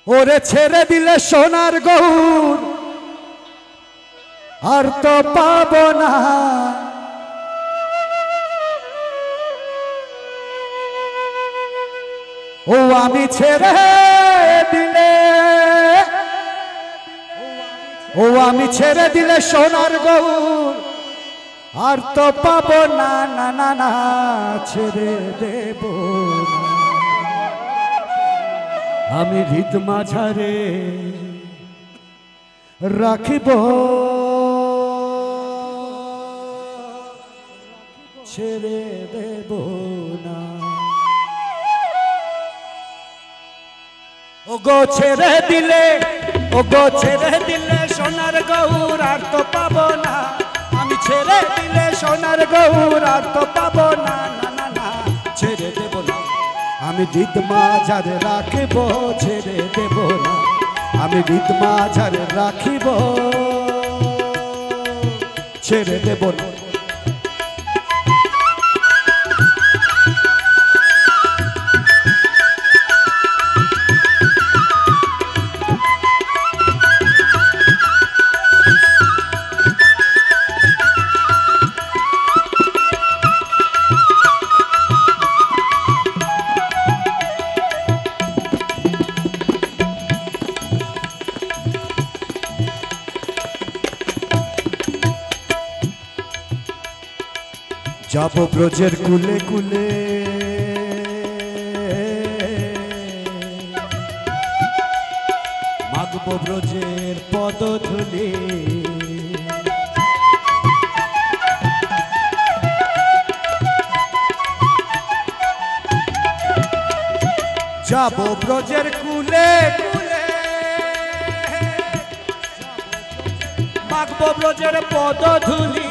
ওরে ছেড়ে দিলে সোনার গৌর আর তো পাবো না। ও আমি ছেড়ে দিলে, ও আমি ছেড়ে দিলে সোনার গৌর আর তো পাবো না, না না না ছেড়ে দেব না। আমি হৃদ মাঝারে রাখিব, ছেড়ে দেব না। ও গো ছেড়ে দিলে, ও গো ছেড়ে দিলে সোনার গৌর আর তো পাবো না। আমি ছেড়ে দিলে সোনার গৌর আর তো পাবো না, না না না ছেড়ে দেব না। আমি হৃদ মাঝারে রাখিব, ছেড়ে দেব না। আমি হৃদ মাঝারে রাখিব, ছেড়ে দেব না। যাব ব্রজের কুলে কুলে, মাগব ব্রজের পদধূলি। যাব ব্রজের কুলে কুলে, মাগব ব্রজের পদধূলি।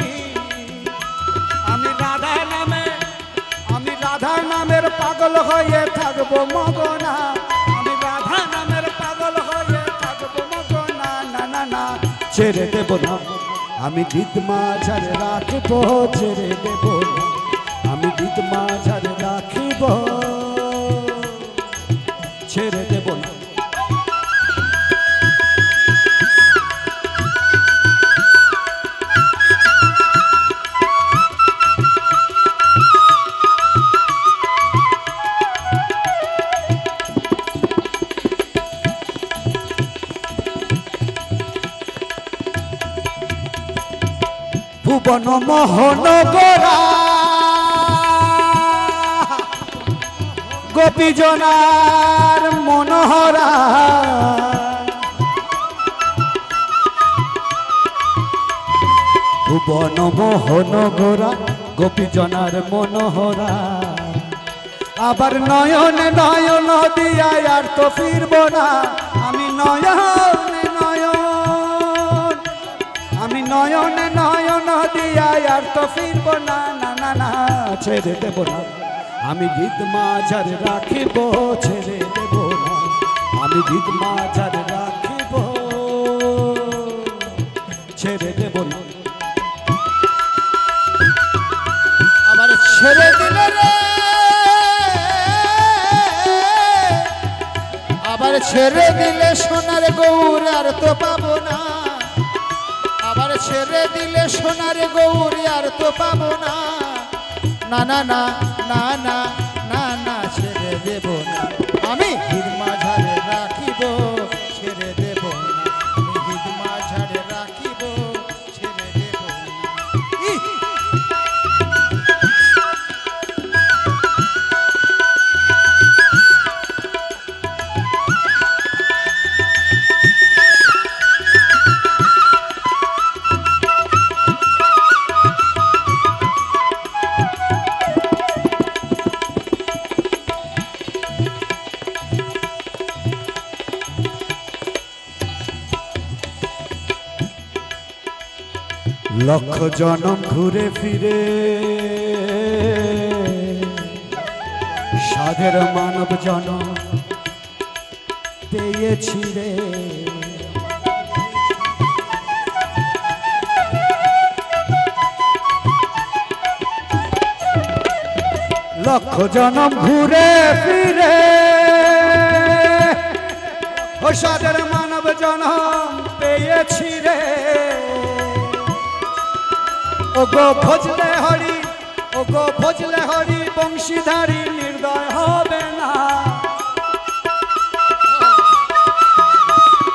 আমি রাধা নামের পাগল হয়ে থাকবো মগনা। আমি রাধা নামের পাগল হয়ে থাকবো মগনা, না না না ছেড়ে দেব না। আমি হৃদ মাঝারে রাখিব, ছেড়ে দেব না। আমি হৃদ মাঝারে রাখিব, ছেড়ে দেব না। ভুবন মোহন গোরা গোপীজনার মনোহরা। ভুবন মোহন গোরা গোপীজনার মনোহরা। আবার নয়ন নয়ন দিয়া আর তো ফিরব না। আমি নয়ন নয়ন, আমি নয়ন নয়ন দিয়া আর তো ফিরব না, না না না ছেড়ে দেব না। আমি হৃদ মাঝারে রাখিব, ছেড়ে দেব না। আমি হৃদ মাঝারে রাখিব, ছেড়ে দেব না। আবার ছেড়ে দিলে রে, আবার ছেড়ে দিলে সোনার গৌর আর তো পাবো না। আবার ছেড়ে দিলে সোনার গৌর আর তো পাবো না, না না না না না না না ছেড়ে দেব না। আমি হৃদ মাঝারে রাখিব, ছেড়ে দেব না। আমি হৃদ মাঝারে রাখিব, ছেড়ে দেব না। লক্ষ জনম ঘুরে ফিরে সাধের মানব জনম পেয়েছি রে। লক্ষ জনম ঘুরে ফিরে ও সাদের মানব জনম পেয়েছি রে ও গো ভজলে হরি ও গো ভজলে হরি বংশীধারী নির্দয় হবে না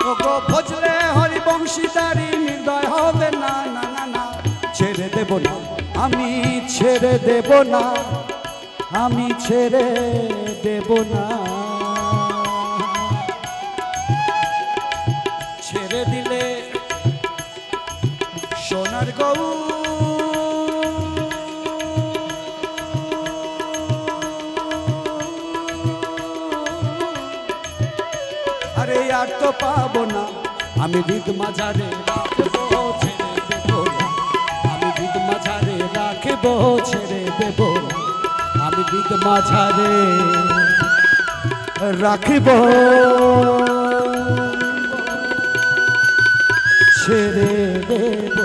ও গো ভজলে হরি বংশীধারী নির্দয় হবে না না না না ছেড়ে দেব না আমি ছেড়ে দেব না আমি ছেড়ে দেব না ছেড়ে দিলে সোনার গৌ আরে আর তো পাবো না আমি হৃদ মাঝারে রাখবো ছেড়ে দেব না আমি হৃদ মাঝারে রাখবো ছেড়ে দেব না আমি হৃদ মাঝারে রাখবো ছেড়ে দেব